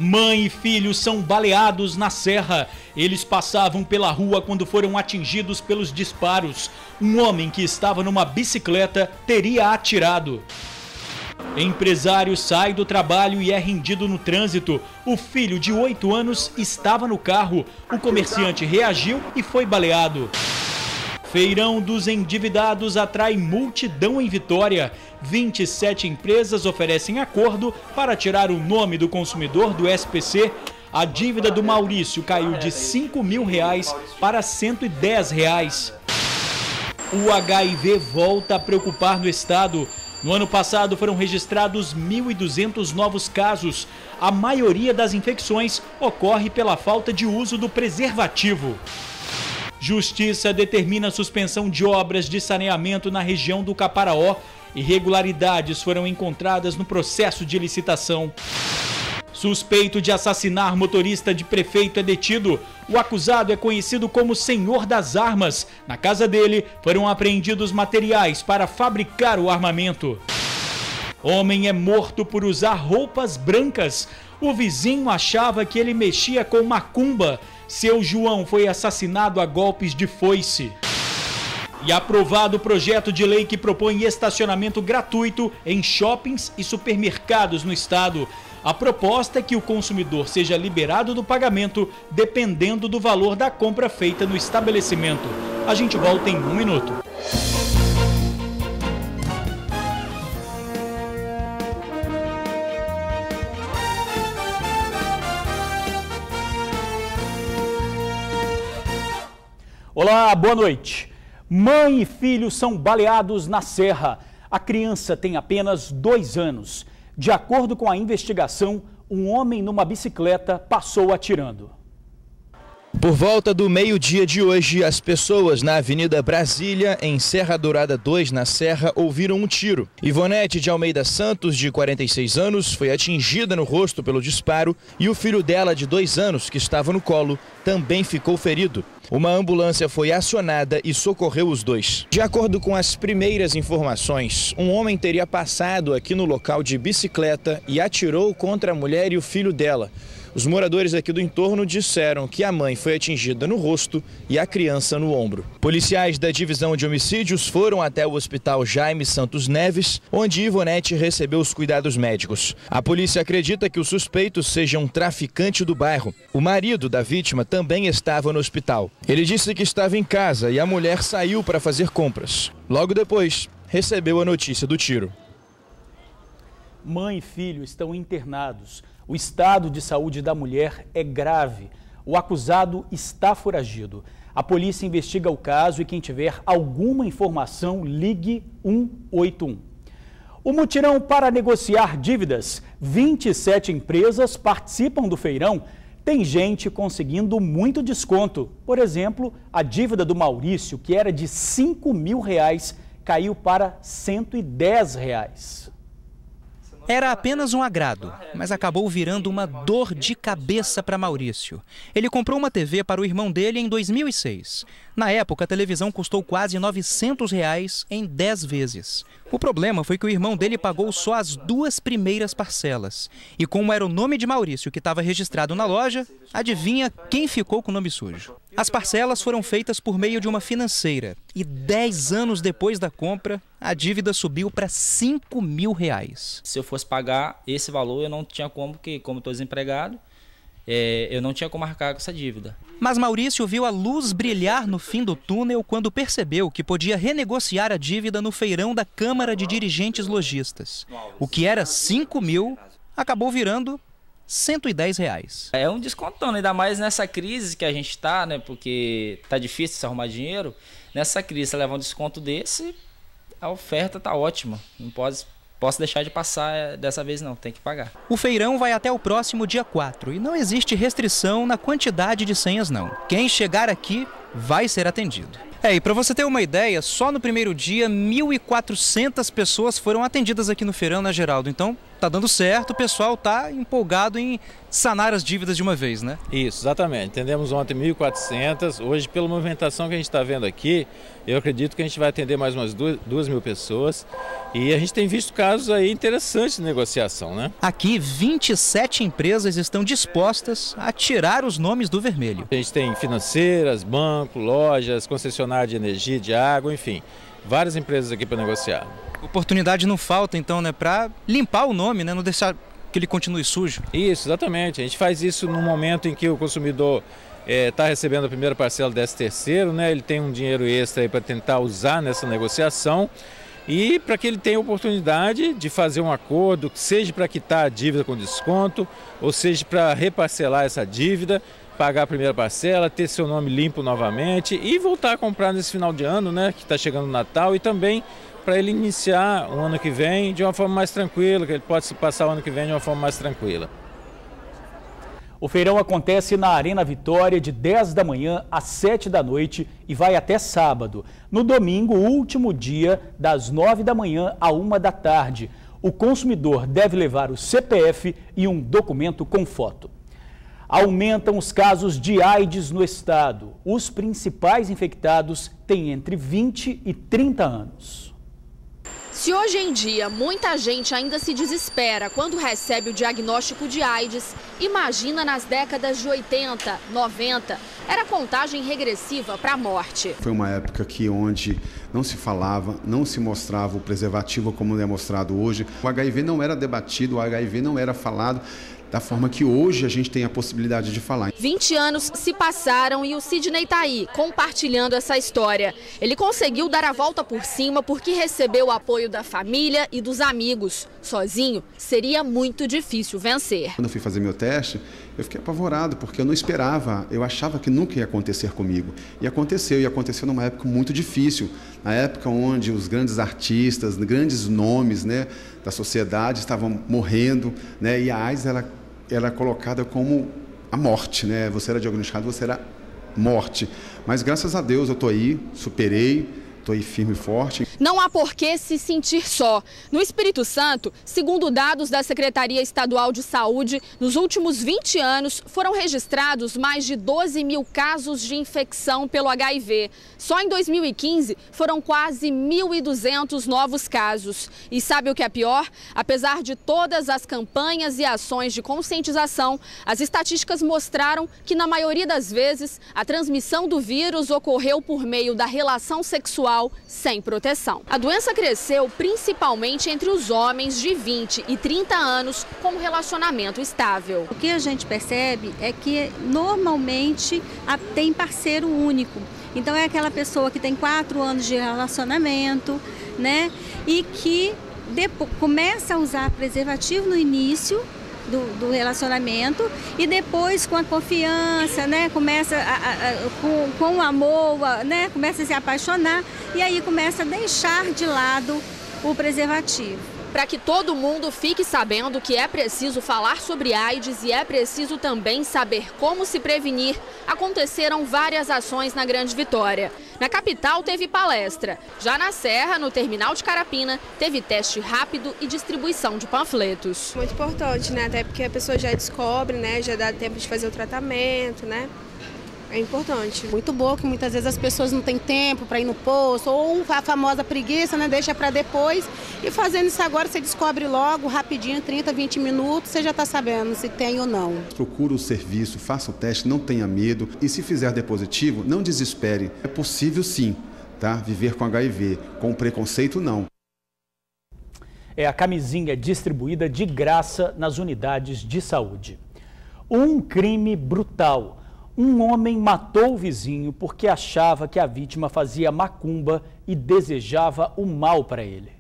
Mãe e filho são baleados na Serra. Eles passavam pela rua quando foram atingidos pelos disparos. Um homem que estava numa bicicleta teria atirado. Empresário sai do trabalho e é rendido no trânsito. O filho de 8 anos estava no carro. O comerciante reagiu e foi baleado. Feirão dos endividados atrai multidão em Vitória. 27 empresas oferecem acordo para tirar o nome do consumidor do SPC. A dívida do Maurício caiu de R$ 5.000 para R$ 110. O HIV volta a preocupar no estado. No ano passado foram registrados 1.200 novos casos. A maioria das infecções ocorre pela falta de uso do preservativo. Justiça determina a suspensão de obras de saneamento na região do Caparaó. Irregularidades foram encontradas no processo de licitação. Suspeito de assassinar motorista de prefeito é detido. O acusado é conhecido como Senhor das Armas. Na casa dele foram apreendidos materiais para fabricar o armamento. Homem é morto por usar roupas brancas. O vizinho achava que ele mexia com macumba. Seu João foi assassinado a golpes de foice. E aprovado o projeto de lei que propõe estacionamento gratuito em shoppings e supermercados no estado. A proposta é que o consumidor seja liberado do pagamento dependendo do valor da compra feita no estabelecimento. A gente volta em 1 minuto. Olá, boa noite. Mãe e filho são baleados na Serra. A criança tem apenas 2 anos. De acordo com a investigação, um homem numa bicicleta passou atirando. Por volta do meio-dia de hoje, as pessoas na Avenida Brasília, em Serra Dourada 2, na Serra, ouviram um tiro. Ivonete de Almeida Santos, de 46 anos, foi atingida no rosto pelo disparo e o filho dela, de 2 anos, que estava no colo, também ficou ferido. Uma ambulância foi acionada e socorreu os dois. De acordo com as primeiras informações, um homem teria passado aqui no local de bicicleta e atirou contra a mulher e o filho dela. Os moradores aqui do entorno disseram que a mãe foi atingida no rosto e a criança no ombro. Policiais da Divisão de Homicídios foram até o Hospital Jaime Santos Neves, onde Ivonete recebeu os cuidados médicos. A polícia acredita que o suspeito seja um traficante do bairro. O marido da vítima também estava no hospital. Ele disse que estava em casa e a mulher saiu para fazer compras. Logo depois, recebeu a notícia do tiro. Mãe e filho estão internados. O estado de saúde da mulher é grave. O acusado está foragido. A polícia investiga o caso e quem tiver alguma informação, ligue 181. O mutirão para negociar dívidas. 27 empresas participam do feirão. Tem gente conseguindo muito desconto. Por exemplo, a dívida do Maurício, que era de R$ 5.000, caiu para R$ 110. Era apenas um agrado, mas acabou virando uma dor de cabeça para Maurício. Ele comprou uma TV para o irmão dele em 2006. Na época, a televisão custou quase R$ 900 em 10 vezes. O problema foi que o irmão dele pagou só as 2 primeiras parcelas. E como era o nome de Maurício que estava registrado na loja, adivinha quem ficou com o nome sujo? As parcelas foram feitas por meio de uma financeira. E 10 anos depois da compra, a dívida subiu para R$ 5.000. Se eu fosse pagar esse valor, eu não tinha como, porque como estou desempregado, eu não tinha como arcar com essa dívida. Mas Maurício viu a luz brilhar no fim do túnel quando percebeu que podia renegociar a dívida no feirão da Câmara de Dirigentes Lojistas. O que era R$ 5.000 acabou virando R$ 110. É um descontão, ainda mais nessa crise que a gente está, né? Porque tá difícil se arrumar dinheiro. Nessa crise, você leva um desconto desse, a oferta tá ótima. Não posso deixar de passar dessa vez não, tem que pagar. O feirão vai até o próximo dia 4 e não existe restrição na quantidade de senhas não. Quem chegar aqui vai ser atendido. E para você ter uma ideia, só no primeiro dia 1.400 pessoas foram atendidas aqui no feirão, né, Geraldo? Então tá dando certo, o pessoal tá empolgado em sanar as dívidas de uma vez, né? Isso, exatamente. Atendemos ontem 1.400. Hoje, pela movimentação que a gente está vendo aqui, eu acredito que a gente vai atender mais umas 2.000 pessoas. E a gente tem visto casos aí interessantes de negociação, né? Aqui, 27 empresas estão dispostas a tirar os nomes do vermelho. A gente tem financeiras, banco, lojas, concessionária de energia, de água, enfim, várias empresas aqui para negociar. Oportunidade não falta, então, né, para limpar o nome, né, não deixar que ele continue sujo. Isso, exatamente. A gente faz isso no momento em que o consumidor está recebendo a primeira parcela do 13º, né? Ele tem um dinheiro extra para tentar usar nessa negociação e para que ele tenha a oportunidade de fazer um acordo, seja para quitar a dívida com desconto, ou seja para reparcelar essa dívida, pagar a primeira parcela, ter seu nome limpo novamente e voltar a comprar nesse final de ano, né? Que está chegando o Natal, e também para ele iniciar o ano que vem de uma forma mais tranquila, que ele possa passar o ano que vem de uma forma mais tranquila. O feirão acontece na Arena Vitória de 10 da manhã às 7 da noite e vai até sábado. No domingo, último dia, das 9 da manhã à 1 da tarde. O consumidor deve levar o CPF e um documento com foto. Aumentam os casos de AIDS no estado. Os principais infectados têm entre 20 e 30 anos. Se hoje em dia muita gente ainda se desespera quando recebe o diagnóstico de AIDS, imagina nas décadas de 80, 90. Era contagem regressiva para a morte. Foi uma época onde não se falava, não se mostrava o preservativo como é mostrado hoje. O HIV não era debatido, o HIV não era falado da forma que hoje a gente tem a possibilidade de falar. 20 anos se passaram e o Sidney está aí, compartilhando essa história. Ele conseguiu dar a volta por cima porque recebeu o apoio da família e dos amigos. Sozinho, seria muito difícil vencer. Quando eu fui fazer meu teste, eu fiquei apavorado, porque eu não esperava, eu achava que nunca ia acontecer comigo. E aconteceu numa época muito difícil, na época onde os grandes artistas, grandes nomes, né, da sociedade estavam morrendo, né, e a AIDS ela era colocada como a morte, né? Você era diagnosticado, você era morte. Mas graças a Deus eu estou aí, superei. Estou aí firme e forte. Não há por que se sentir só. No Espírito Santo, segundo dados da Secretaria Estadual de Saúde, nos últimos 20 anos foram registrados mais de 12 mil casos de infecção pelo HIV. Só em 2015 foram quase 1.200 novos casos. E sabe o que é pior? Apesar de todas as campanhas e ações de conscientização, as estatísticas mostraram que na maioria das vezes a transmissão do vírus ocorreu por meio da relação sexual sem proteção. A doença cresceu principalmente entre os homens de 20 e 30 anos com relacionamento estável. O que a gente percebe é que normalmente tem parceiro único. Então é aquela pessoa que tem 4 anos de relacionamento, né? E que depois começa a usar preservativo no início do relacionamento e depois com a confiança, né, começa com o amor, né, começa a se apaixonar e aí começa a deixar de lado o preservativo. Para que todo mundo fique sabendo que é preciso falar sobre AIDS e é preciso também saber como se prevenir, aconteceram várias ações na Grande Vitória. Na capital teve palestra. Já na Serra, no terminal de Carapina, teve teste rápido e distribuição de panfletos. Muito importante, né? Até porque a pessoa já descobre, né? Já dá tempo de fazer o tratamento, né? É importante. Muito boa, que muitas vezes as pessoas não têm tempo para ir no posto, ou a famosa preguiça, né? Deixa para depois. E fazendo isso agora, você descobre logo, rapidinho, 30, 20 minutos, você já está sabendo se tem ou não. Procure o serviço, faça o teste, não tenha medo. E se fizer de positivo, não desespere. É possível sim, tá? Viver com HIV. Com preconceito, não. É a camisinha distribuída de graça nas unidades de saúde. Um crime brutal. Um homem matou o vizinho porque achava que a vítima fazia macumba e desejava o mal para ele.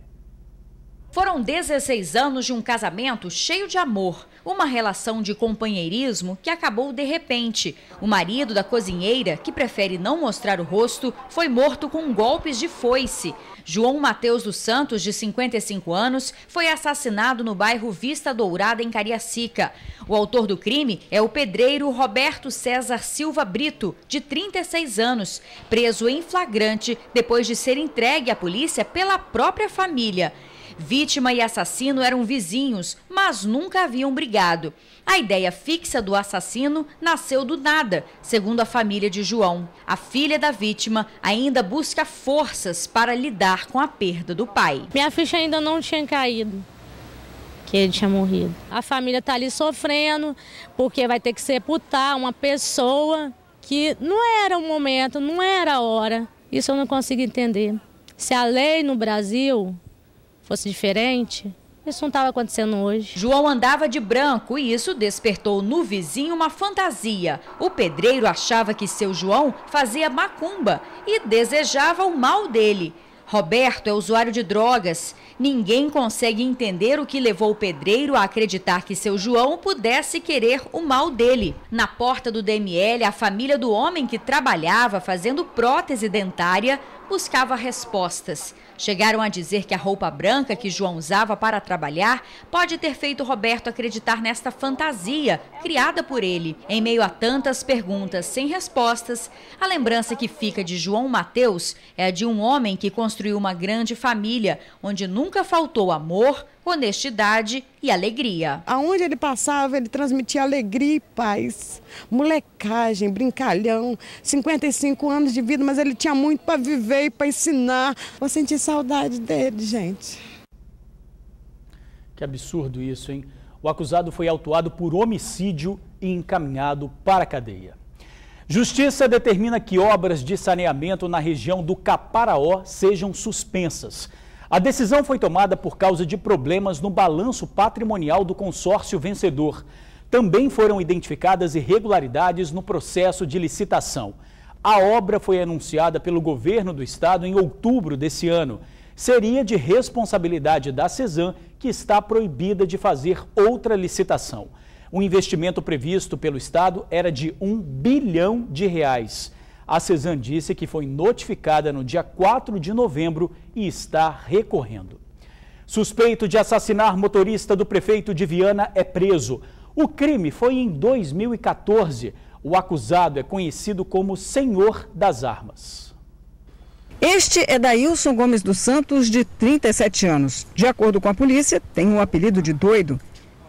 Foram 16 anos de um casamento cheio de amor, uma relação de companheirismo que acabou de repente. O marido da cozinheira, que prefere não mostrar o rosto, foi morto com golpes de foice. João Mateus dos Santos, de 55 anos, foi assassinado no bairro Vista Dourada, em Cariacica. O autor do crime é o pedreiro Roberto César Silva Brito, de 36 anos, preso em flagrante depois de ser entregue à polícia pela própria família. Vítima e assassino eram vizinhos, mas nunca haviam brigado. A ideia fixa do assassino nasceu do nada, segundo a família de João. A filha da vítima ainda busca forças para lidar com a perda do pai. Minha ficha ainda não tinha caído, que ele tinha morrido. A família está ali sofrendo, porque vai ter que sepultar uma pessoa que não era o momento, não era a hora. Isso eu não consigo entender. Se a lei no Brasil fosse diferente, isso não estava acontecendo hoje. João andava de branco e isso despertou no vizinho uma fantasia. O pedreiro achava que seu João fazia macumba e desejava o mal dele. Roberto é usuário de drogas. Ninguém consegue entender o que levou o pedreiro a acreditar que seu João pudesse querer o mal dele. Na porta do DML, a família do homem que trabalhava fazendo prótese dentária buscava respostas. Chegaram a dizer que a roupa branca que João usava para trabalhar pode ter feito Roberto acreditar nesta fantasia criada por ele. Em meio a tantas perguntas sem respostas, a lembrança que fica de João Mateus é a de um homem que construiu uma grande família, onde nunca faltou amor, honestidade e alegria. Aonde ele passava, ele transmitia alegria e paz, molecagem, brincalhão, 55 anos de vida, mas ele tinha muito para viver e para ensinar. Vou sentir saudade dele, gente. Que absurdo isso, hein? O acusado foi autuado por homicídio e encaminhado para a cadeia. Justiça determina que obras de saneamento na região do Caparaó sejam suspensas. A decisão foi tomada por causa de problemas no balanço patrimonial do consórcio vencedor. Também foram identificadas irregularidades no processo de licitação. A obra foi anunciada pelo governo do estado em outubro desse ano. Seria de responsabilidade da Cesan, que está proibida de fazer outra licitação. O investimento previsto pelo estado era de R$1 bilhão. A Cesan disse que foi notificada no dia 4 de novembro e está recorrendo. Suspeito de assassinar motorista do prefeito de Viana é preso. O crime foi em 2014. O acusado é conhecido como Senhor das Armas. Este é Daílson Gomes dos Santos, de 37 anos. De acordo com a polícia, tem o apelido de doido,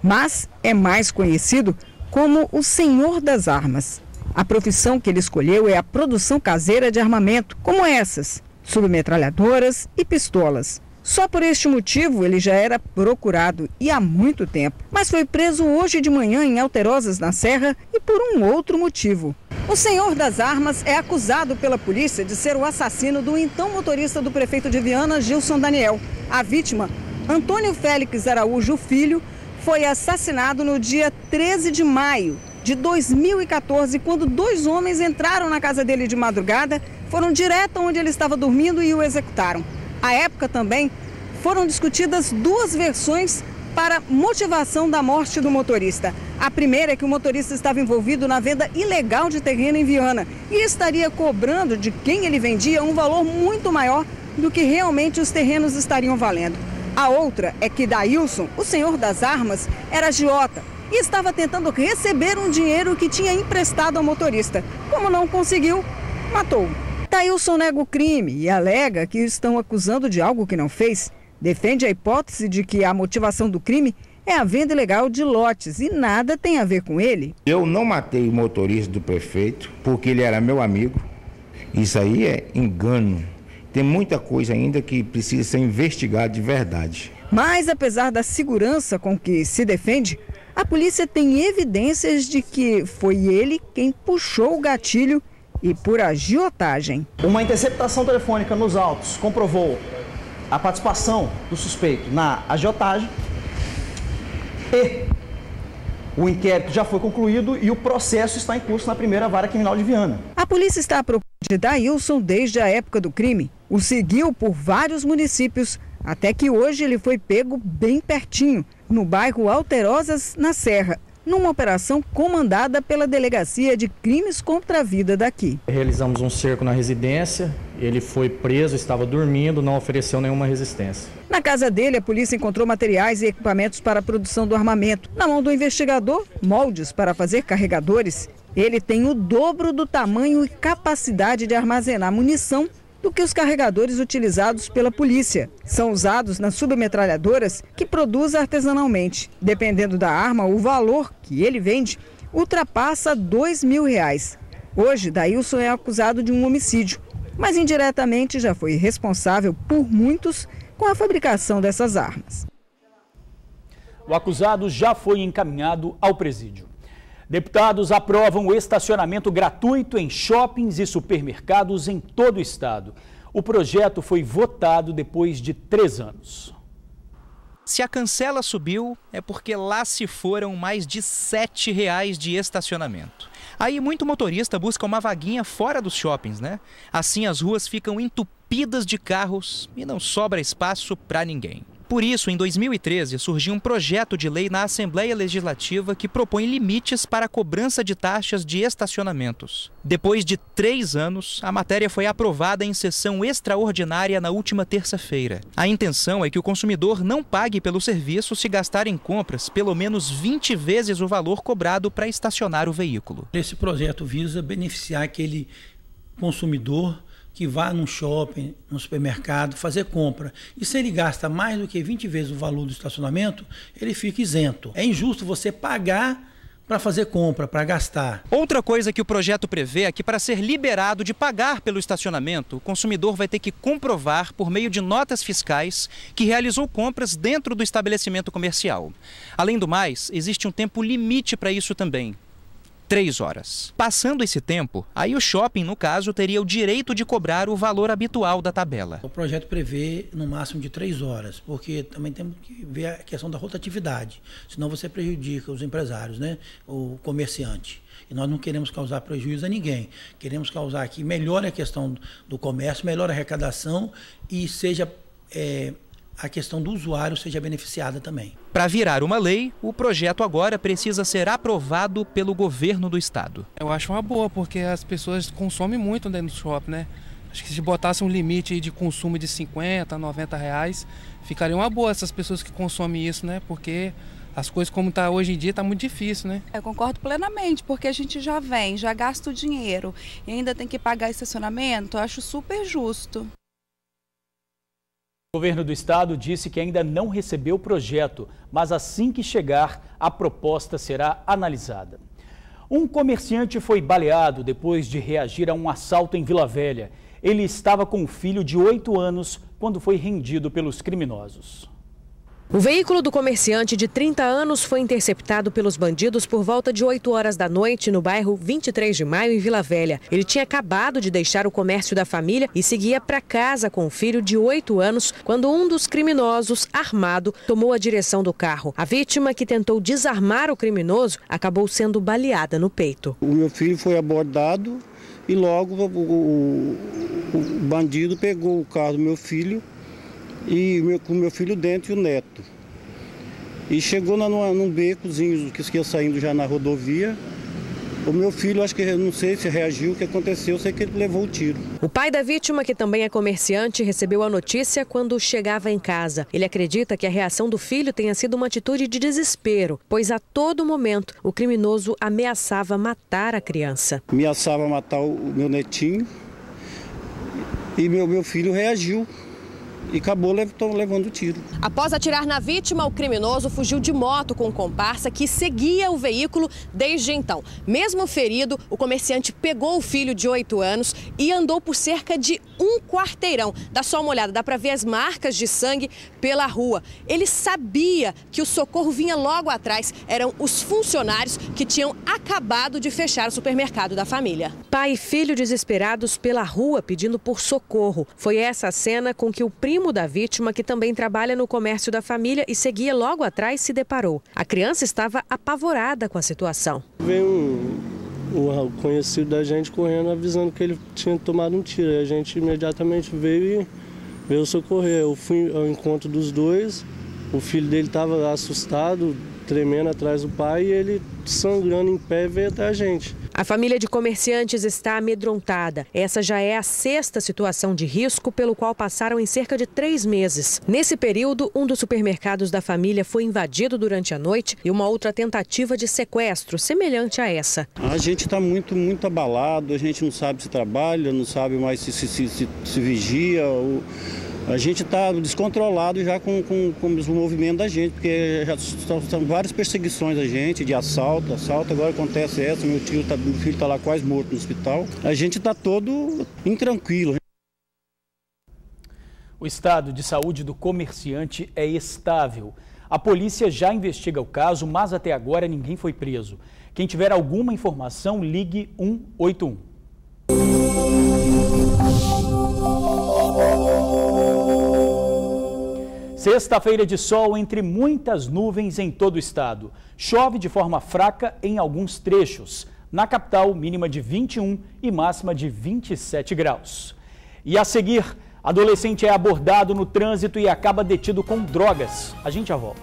mas é mais conhecido como o Senhor das Armas. A profissão que ele escolheu é a produção caseira de armamento, como essas, submetralhadoras e pistolas. Só por este motivo ele já era procurado e há muito tempo, mas foi preso hoje de manhã em Alterosas, na Serra, e por um outro motivo. O Senhor das Armas é acusado pela polícia de ser o assassino do então motorista do prefeito de Viana, Gilson Daniel. A vítima, Antônio Félix Araújo Filho, foi assassinado no dia 13 de maio de 2014, quando dois homens entraram na casa dele de madrugada, foram direto onde ele estava dormindo e o executaram. À época também foram discutidas duas versões para motivação da morte do motorista. A primeira é que o motorista estava envolvido na venda ilegal de terreno em Viana e estaria cobrando de quem ele vendia um valor muito maior do que realmente os terrenos estariam valendo. A outra é que Daílson, o Senhor das Armas, era agiota e estava tentando receber um dinheiro que tinha emprestado ao motorista. Como não conseguiu, matou. Daílson nega o crime e alega que estão acusando de algo que não fez. Defende a hipótese de que a motivação do crime é a venda ilegal de lotes e nada tem a ver com ele. Eu não matei o motorista do prefeito porque ele era meu amigo. Isso aí é engano. Tem muita coisa ainda que precisa ser investigada de verdade. Mas apesar da segurança com que se defende, a polícia tem evidências de que foi ele quem puxou o gatilho e por agiotagem. Uma interceptação telefônica nos autos comprovou a participação do suspeito na agiotagem e o inquérito já foi concluído e o processo está em curso na primeira vara criminal de Viana. A polícia está à procura de Daílson desde a época do crime. O seguiu por vários municípios, até que hoje ele foi pego bem pertinho, no bairro Alterosas, na Serra, numa operação comandada pela Delegacia de Crimes contra a Vida daqui. Realizamos um cerco na residência, ele foi preso, estava dormindo, não ofereceu nenhuma resistência. Na casa dele, a polícia encontrou materiais e equipamentos para a produção do armamento. Na mão do investigador, moldes para fazer carregadores. Ele tem o dobro do tamanho e capacidade de armazenar munição do que os carregadores utilizados pela polícia. São usados nas submetralhadoras que produz artesanalmente. Dependendo da arma, o valor que ele vende ultrapassa R$2.000. Hoje, Daílson é acusado de um homicídio, mas indiretamente já foi responsável por muitos com a fabricação dessas armas. O acusado já foi encaminhado ao presídio. Deputados aprovam o estacionamento gratuito em shoppings e supermercados em todo o estado. O projeto foi votado depois de 3 anos. Se a cancela subiu, é porque lá se foram mais de R$ 7 de estacionamento. Aí muito motorista busca uma vaguinha fora dos shoppings, né? Assim as ruas ficam entupidas de carros e não sobra espaço para ninguém. Por isso, em 2013, surgiu um projeto de lei na Assembleia Legislativa que propõe limites para a cobrança de taxas de estacionamentos. Depois de 3 anos, a matéria foi aprovada em sessão extraordinária na última terça-feira. A intenção é que o consumidor não pague pelo serviço se gastar em compras pelo menos 20 vezes o valor cobrado para estacionar o veículo. Esse projeto visa beneficiar aquele consumidor que vá num shopping, num supermercado, fazer compra. E se ele gasta mais do que 20 vezes o valor do estacionamento, ele fica isento. É injusto você pagar para fazer compra, para gastar. Outra coisa que o projeto prevê é que para ser liberado de pagar pelo estacionamento, o consumidor vai ter que comprovar por meio de notas fiscais que realizou compras dentro do estabelecimento comercial. Além do mais, existe um tempo limite para isso também. 3 horas. Passando esse tempo, aí o shopping, no caso, teria o direito de cobrar o valor habitual da tabela. O projeto prevê no máximo de 3 horas, porque também temos que ver a questão da rotatividade, senão você prejudica os empresários, né? O comerciante. E nós não queremos causar prejuízo a ninguém. Queremos causar que melhore a questão do comércio, melhore a arrecadação e seja a questão do usuário seja beneficiada também. Para virar uma lei, o projeto agora precisa ser aprovado pelo governo do estado. Eu acho uma boa, porque as pessoas consomem muito dentro do shopping, né? Acho que se botasse um limite de consumo de 50, 90 reais, ficaria uma boa essas pessoas que consomem isso, né? Porque as coisas como está hoje em dia está muito difícil, né? Eu concordo plenamente, porque a gente já gasta o dinheiro e ainda tem que pagar estacionamento, eu acho super justo. O governo do estado disse que ainda não recebeu o projeto, mas assim que chegar, a proposta será analisada. Um comerciante foi baleado depois de reagir a um assalto em Vila Velha. Ele estava com um filho de 8 anos quando foi rendido pelos criminosos. O veículo do comerciante de 30 anos foi interceptado pelos bandidos por volta de 8 horas da noite no bairro 23 de Maio, em Vila Velha. Ele tinha acabado de deixar o comércio da família e seguia para casa com o filho de 8 anos quando um dos criminosos, armado, tomou a direção do carro. A vítima, que tentou desarmar o criminoso, acabou sendo baleada no peito. O meu filho foi abordado e logo o bandido pegou o carro do meu filho e com o meu filho dentro e o neto. E chegou num becozinho que ia saindo já na rodovia. O meu filho, acho que não sei se reagiu, o que aconteceu, eu sei que ele levou o tiro. O pai da vítima, que também é comerciante, recebeu a notícia quando chegava em casa. Ele acredita que a reação do filho tenha sido uma atitude de desespero, pois a todo momento o criminoso ameaçava matar a criança. Ameaçava matar o meu netinho e meu filho reagiu. E acabou levando o tiro. Após atirar na vítima, o criminoso fugiu de moto com um comparsa que seguia o veículo desde então. Mesmo ferido, o comerciante pegou o filho de 8 anos e andou por cerca de um quarteirão. Dá só uma olhada, dá para ver as marcas de sangue pela rua. Ele sabia que o socorro vinha logo atrás. Eram os funcionários que tinham acabado de fechar o supermercado da família. Pai e filho desesperados pela rua pedindo por socorro. Foi essa a cena com que o primo da vítima, que também trabalha no comércio da família e seguia logo atrás, se deparou. A criança estava apavorada com a situação. Veio um conhecido da gente correndo, avisando que ele tinha tomado um tiro. A gente imediatamente veio socorrer. Eu fui ao encontro dos dois, o filho dele estava assustado, tremendo atrás do pai, e ele sangrando em pé veio até a gente. A família de comerciantes está amedrontada. Essa já é a 6ª situação de risco pelo qual passaram em cerca de 3 meses. Nesse período, um dos supermercados da família foi invadido durante a noite e uma outra tentativa de sequestro, semelhante a essa. A gente está muito abalado, a gente não sabe se trabalha, não sabe mais se vigia. A gente está descontrolado já com o movimento da gente, porque já são várias perseguições a gente, de assalto, agora acontece essa, meu filho está lá quase morto no hospital. A gente está todo intranquilo. O estado de saúde do comerciante é estável. A polícia já investiga o caso, mas até agora ninguém foi preso. Quem tiver alguma informação, ligue 181. Sexta-feira de sol entre muitas nuvens em todo o estado. Chove de forma fraca em alguns trechos. Na capital, mínima de 21 e máxima de 27 graus. E a seguir, adolescente é abordado no trânsito e acaba detido com drogas. A gente já volta.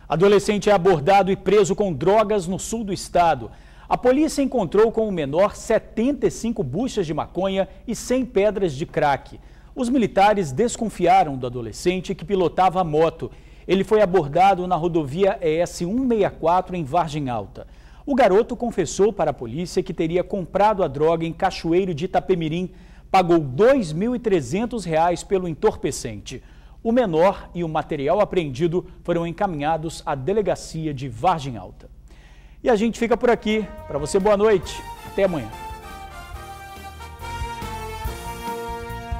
Adolescente é abordado e preso com drogas no sul do estado. A polícia encontrou com o menor 75 buchas de maconha e 100 pedras de crack. Os militares desconfiaram do adolescente que pilotava a moto. Ele foi abordado na rodovia ES 164 em Vargem Alta. O garoto confessou para a polícia que teria comprado a droga em Cachoeiro de Itapemirim, pagou R$ 2.300 pelo entorpecente. O menor e o material apreendido foram encaminhados à delegacia de Vargem Alta. E a gente fica por aqui. Para você, boa noite. Até amanhã.